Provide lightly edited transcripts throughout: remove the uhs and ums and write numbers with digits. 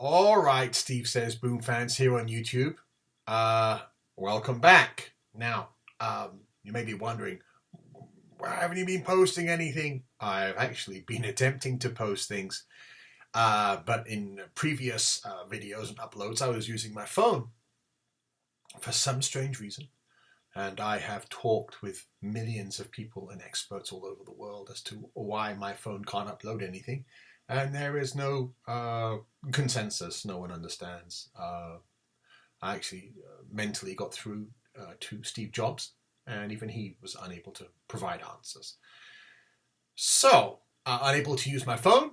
All right, Steve Says Boom fans here on YouTube. Welcome back. Now, you may be wondering, why haven't you been posting anything? I've actually been attempting to post things, but in previous videos and uploads, I was using my phone for some strange reason. And I have talked with millions of people and experts all over the world as to why my phone can't upload anything. And there is no consensus. No one understands. I actually mentally got through to Steve Jobs, and even he was unable to provide answers. So, unable to use my phone,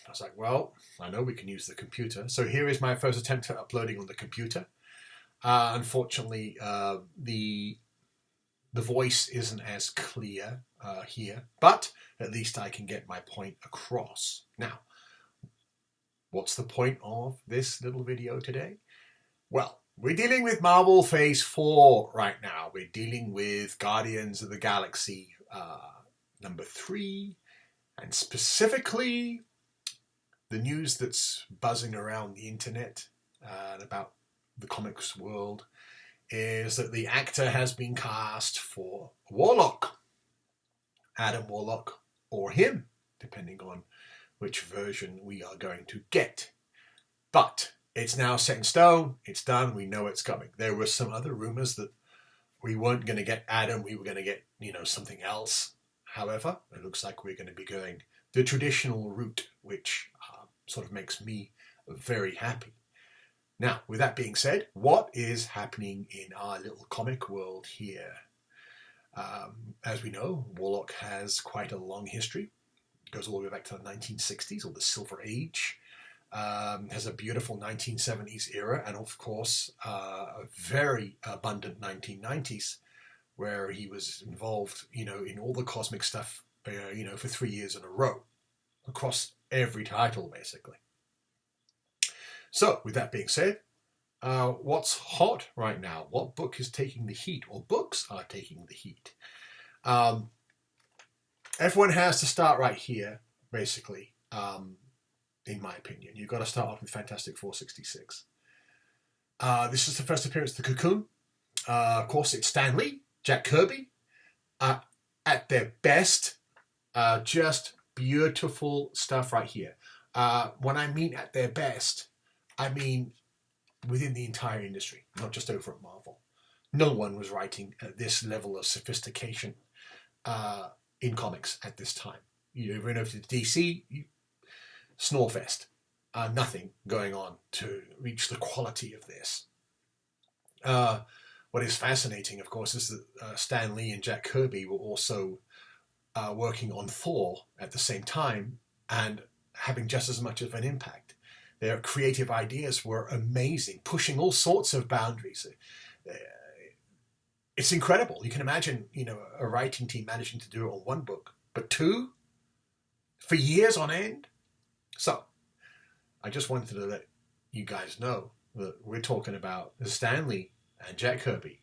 I was like, well, I know we can use the computer. So here is my first attempt at uploading on the computer. Unfortunately, the voice isn't as clear here, but at least I can get my point across. Now, what's the point of this little video today? Well, we're dealing with Marvel Phase 4 right now. We're dealing with Guardians of the Galaxy number 3, and specifically the news that's buzzing around the internet about the comics world is that the actor has been cast for Warlock, Adam Warlock, or him, depending on which version we are going to get. But it's now set in stone, it's done, we know it's coming. There were some other rumors that we weren't going to get Adam, we were going to get, something else. However, it looks like we're going to be going the traditional route, which sort of makes me very happy. Now, with that being said, what is happening in our little comic world here? As we know, Warlock has quite a long history. It goes all the way back to the 1960s, or the Silver Age. Has a beautiful 1970s era, and of course, a very abundant 1990s, where he was involved, in all the cosmic stuff, for 3 years in a row, across every title, basically. So, with that being said, what's hot right now? What book is taking the heat? Or books are taking the heat? Everyone has to start right here, basically, in my opinion. You've got to start off with Fantastic Four 66. This is the first appearance of the Cocoon. Of course, it's Stan Lee, Jack Kirby, at their best. Just beautiful stuff right here. When I mean at their best, I mean within the entire industry, not just over at Marvel. No one was writing at this level of sophistication in comics at this time. You run over to DC, Snorefest. Nothing going on to reach the quality of this. What is fascinating, of course, is that Stan Lee and Jack Kirby were also working on Thor at the same time and having just as much of an impact. Their creative ideas were amazing, pushing all sorts of boundaries. It's incredible. You can imagine, a writing team managing to do it on one book, but two for years on end. So, I just wanted to let you guys know that we're talking about Stan Lee and Jack Kirby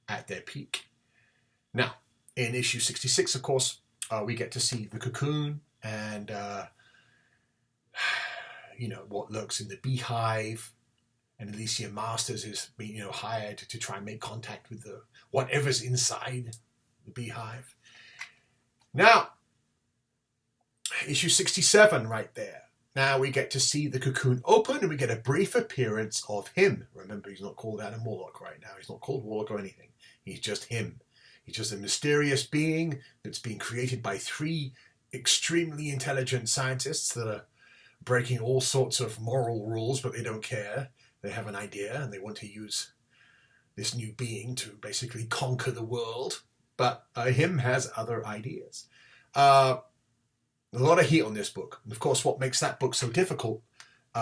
at their peak. Now, in issue 66, of course, we get to see the Cocoon and what lurks in the beehive, and Alicia Masters is being, hired to try and make contact with the whatever's inside the beehive. Now, issue 67 right there. Now we get to see the Cocoon open, and we get a brief appearance of him. Remember, he's not called Adam Warlock right now. He's not called Warlock or anything. He's just him. He's just a mysterious being that's been created by 3 extremely intelligent scientists that are breaking all sorts of moral rules, but they don't care. They have an idea, and they want to use this new being to basically conquer the world. But him has other ideas. A lot of heat on this book. And of course, what makes that book so difficult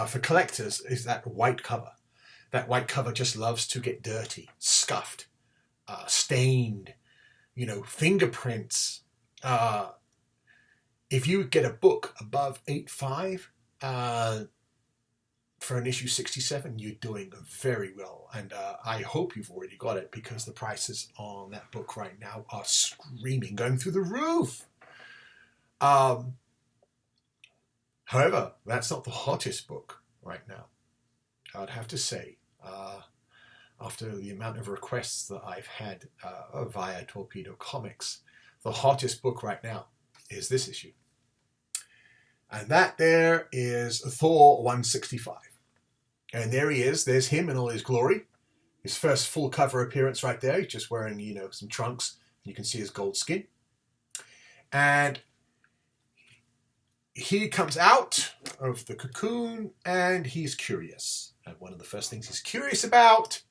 for collectors is that white cover. That white cover just loves to get dirty, scuffed, stained, fingerprints. If you get a book above 8.5, for an issue 67, you're doing very well, and I hope you've already got it, because the prices on that book right now are screaming, going through the roof. However, that's not the hottest book right now. I'd have to say, after the amount of requests that I've had via Torpedo Comics, the hottest book right now is this issue. And that there is Thor 165. And there he is. There's him in all his glory. His first full cover appearance right there. He's just wearing, some trunks. You can see his gold skin. And he comes out of the cocoon and he's curious. And one of the first things he's curious about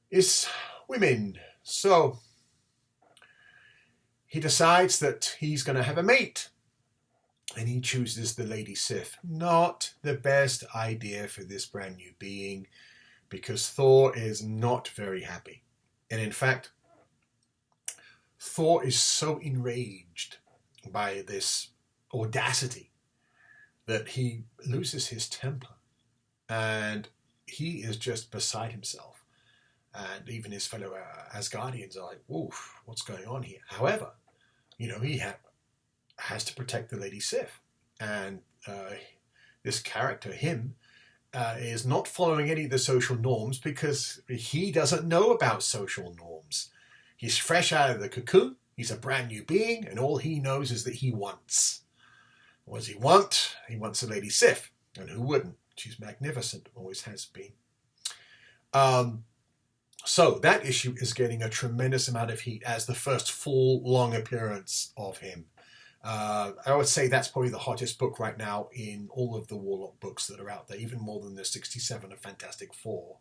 is women. So he decides that he's going to have a mate. And he chooses the Lady Sif. Not the best idea for this brand new being, because Thor is not very happy. And in fact, Thor is so enraged by this audacity that he loses his temper. And he is just beside himself. And even his fellow Asgardians are like, "Oof, what's going on here?" However, he has to protect the Lady Sif. And this character, him, is not following any of the social norms because he doesn't know about social norms. He's fresh out of the cocoon. He's a brand new being, and all he knows is that he wants. What does he want? He wants a Lady Sif. And who wouldn't? She's magnificent, always has been. So that issue is getting a tremendous amount of heat as the first full long appearance of him. I would say that's probably the hottest book right now in all of the Warlock books that are out there, even more than the 67 of Fantastic Four.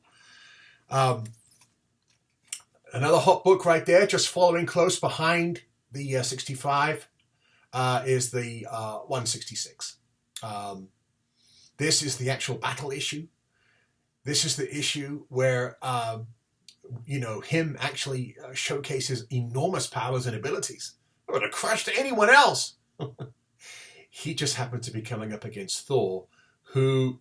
Another hot book right there, just following close behind the 65, is the 166. This is the actual battle issue. This is the issue where, him actually showcases enormous powers and abilities. It would have crushed anyone else. He just happened to be coming up against Thor, who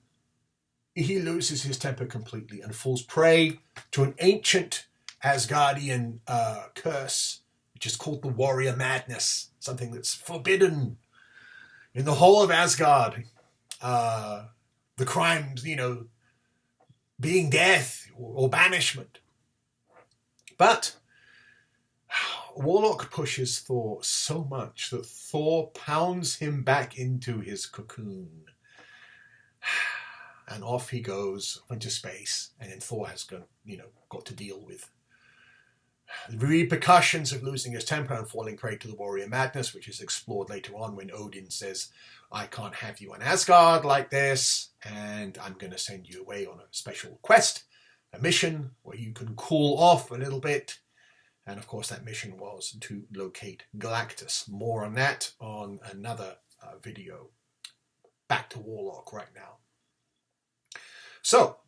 he loses his temper completely and falls prey to an ancient Asgardian curse, which is called the Warrior Madness, something that's forbidden in the whole of Asgard. The crimes, being death or banishment. But Warlock pushes Thor so much that Thor pounds him back into his cocoon. And off he goes into space. And then Thor has got to deal with the repercussions of losing his temper and falling prey to the Warrior Madness, which is explored later on when Odin says, "I can't have you on Asgard like this, and I'm going to send you away on a special quest, a mission where you can cool off a little bit." And of course, that mission was to locate Galactus. More on that on another video. Back to Warlock right now. So,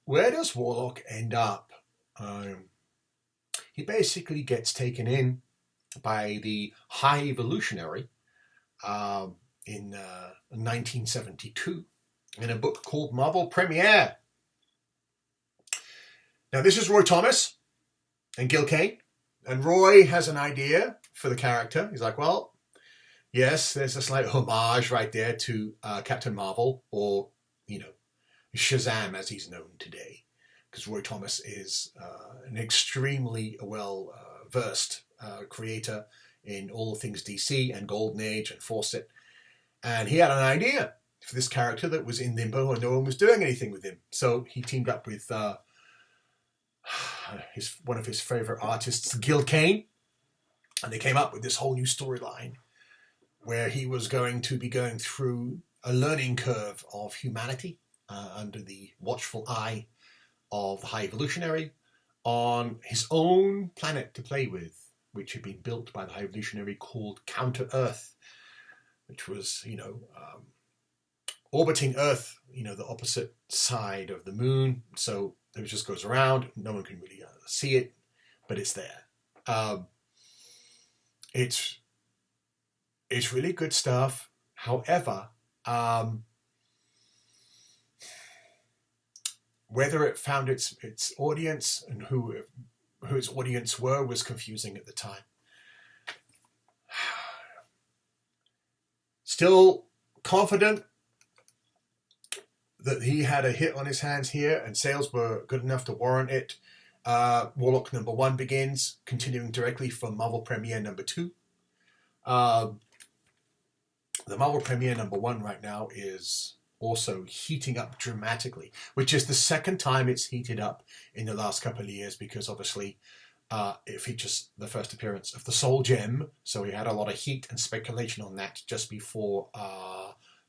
where does Warlock end up? He basically gets taken in by the High Evolutionary in 1972 in a book called Marvel Premiere. Now, this is Roy Thomas and Gil Kane. And Roy has an idea for the character. He's like, well, yes, there's a slight homage right there to Captain Marvel, or, Shazam as he's known today. Because Roy Thomas is an extremely well-versed creator in all things DC and Golden Age and Fawcett. And he had an idea for this character that was in limbo and no one was doing anything with him. So he teamed up with one of his favorite artists, Gil Kane, and they came up with this whole new storyline where he was going to be going through a learning curve of humanity under the watchful eye of the High Evolutionary on his own planet to play with, which had been built by the High Evolutionary, called Counter Earth, which was, orbiting Earth, the opposite side of the moon. So it just goes around. No one can really see it, but it's there. It's really good stuff. However, whether it found its audience and who its audience were was confusing at the time. Still confident that he had a hit on his hands here, and sales were good enough to warrant it. Warlock #1 begins, continuing directly from Marvel Premiere #2. The Marvel Premiere #1 right now is also heating up dramatically, which is the second time it's heated up in the last couple of years, because obviously it features the first appearance of the Soul Gem, so we had a lot of heat and speculation on that just before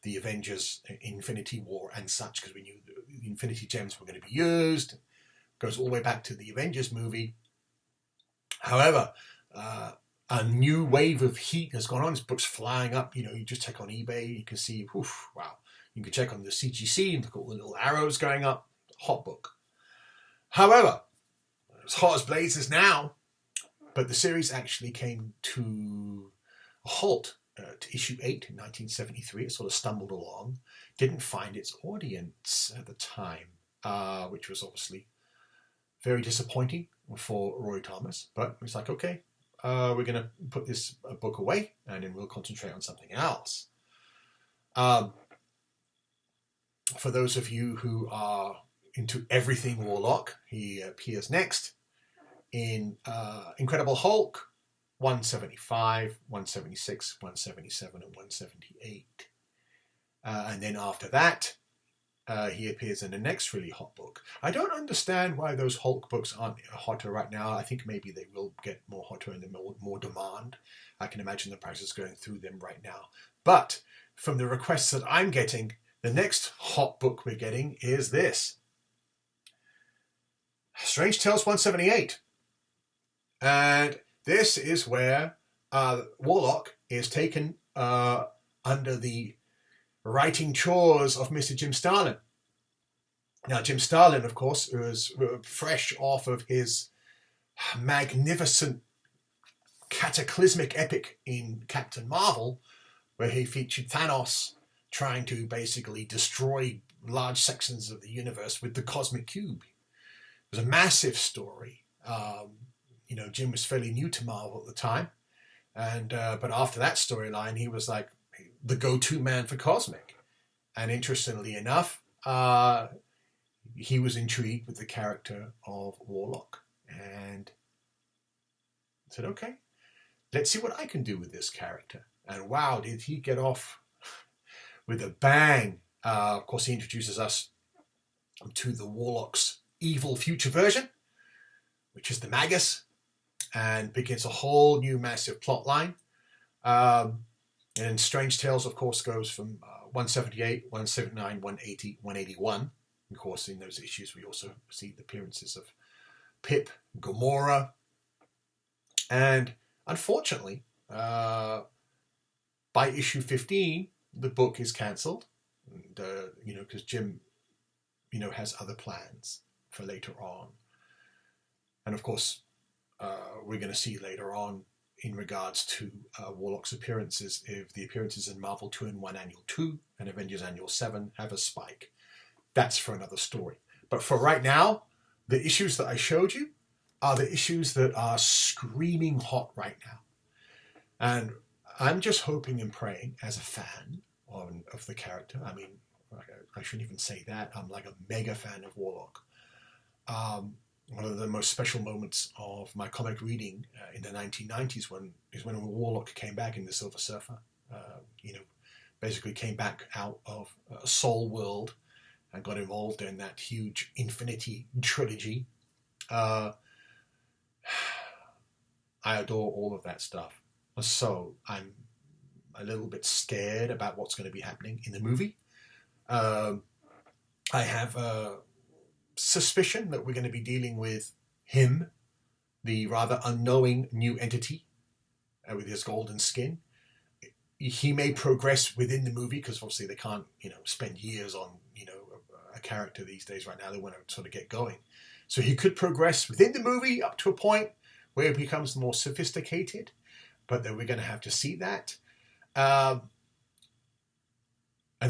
the Avengers Infinity War and such, because we knew the Infinity Gems were going to be used. It goes all the way back to the Avengers movie. However, a new wave of heat has gone on. This book's flying up. You just check on eBay, you can see, wow. You can check on the CGC and look at all the little arrows going up. Hot book. However, it's hot as blazes now, but the series actually came to a halt to issue 8 in 1973. It sort of stumbled along, didn't find its audience at the time, which was obviously very disappointing for Roy Thomas. But it's like, okay, we're going to put this book away and then we'll concentrate on something else. For those of you who are into everything Warlock, he appears next in Incredible Hulk 175, 176, 177, and 178. And then after that, he appears in the next really hot book. I don't understand why those Hulk books aren't hotter right now. I think maybe they will get more hotter and more demand. I can imagine the prices going through them right now. But from the requests that I'm getting, the next hot book we're getting is this. Strange Tales 178. And this is where Warlock is taken under the writing chores of Mr. Jim Starlin. Now, Jim Starlin, of course, was fresh off of his magnificent cataclysmic epic in Captain Marvel, where he featured Thanos trying to basically destroy large sections of the universe with the cosmic cube. It was a massive story. Jim was fairly new to Marvel at the time, but after that storyline, he was like the go-to man for cosmic. And interestingly enough, he was intrigued with the character of Warlock and said, okay, let's see what I can do with this character. And wow, did he get off with a bang. Of course, he introduces us to the Warlock's evil future version, which is the Magus, and begins a whole new massive plot line. And Strange Tales, of course, goes from 178, 179, 180, 181. Of course, in those issues, we also see the appearances of Pip, Gamora, and unfortunately, by issue 15, the book is cancelled, because Jim, has other plans for later on. And of course, we're going to see later on in regards to Warlock's appearances, if the appearances in Marvel 2-in-1 Annual 2 and Avengers Annual 7 have a spike. That's for another story. But for right now, the issues that I showed you are the issues that are screaming hot right now. And I'm just hoping and praying as a fan of the character. I mean, I shouldn't even say that. I'm like a mega fan of Warlock. One of the most special moments of my comic reading in the 1990s is when Warlock came back in the Silver Surfer. Basically came back out of a Soul World and got involved in that huge Infinity trilogy. I adore all of that stuff. So I'm a little bit scared about what's going to be happening in the movie. I have a suspicion that we're going to be dealing with him, the rather unknowing new entity with his golden skin. He may progress within the movie, because obviously they can't, spend years on, a character these days right now. They want to sort of get going. So he could progress within the movie up to a point where it becomes more sophisticated, but then we're going to have to see that. And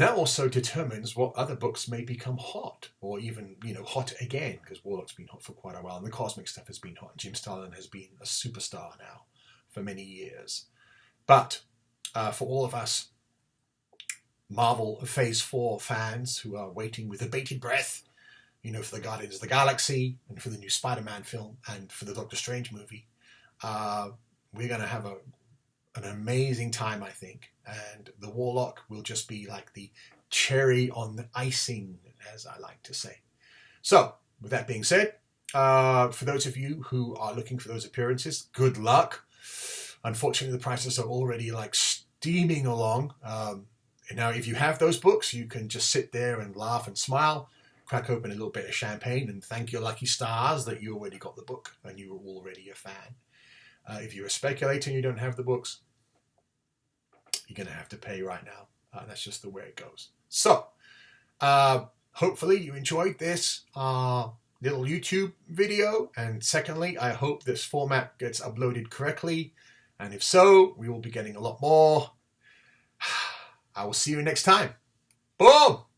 that also determines what other books may become hot, or even, hot again, because Warlock's been hot for quite a while, and the cosmic stuff has been hot. Jim Starlin has been a superstar now for many years. But for all of us Marvel Phase 4 fans who are waiting with a bated breath, for the Guardians of the Galaxy and for the new Spider-Man film and for the Doctor Strange movie. We're going to have an amazing time, I think. And the Warlock will just be like the cherry on the icing, as I like to say. So, with that being said, for those of you who are looking for those appearances, good luck. Unfortunately, the prices are already like steaming along. Now, if you have those books, you can just sit there and laugh and smile, crack open a little bit of champagne and thank your lucky stars that you already got the book and you were already a fan. If you're a speculator and you don't have the books, you're going to have to pay right now. That's just the way it goes. So, hopefully you enjoyed this little YouTube video. And secondly, I hope this format gets uploaded correctly. And if so, we will be getting a lot more. I will see you next time. Boom!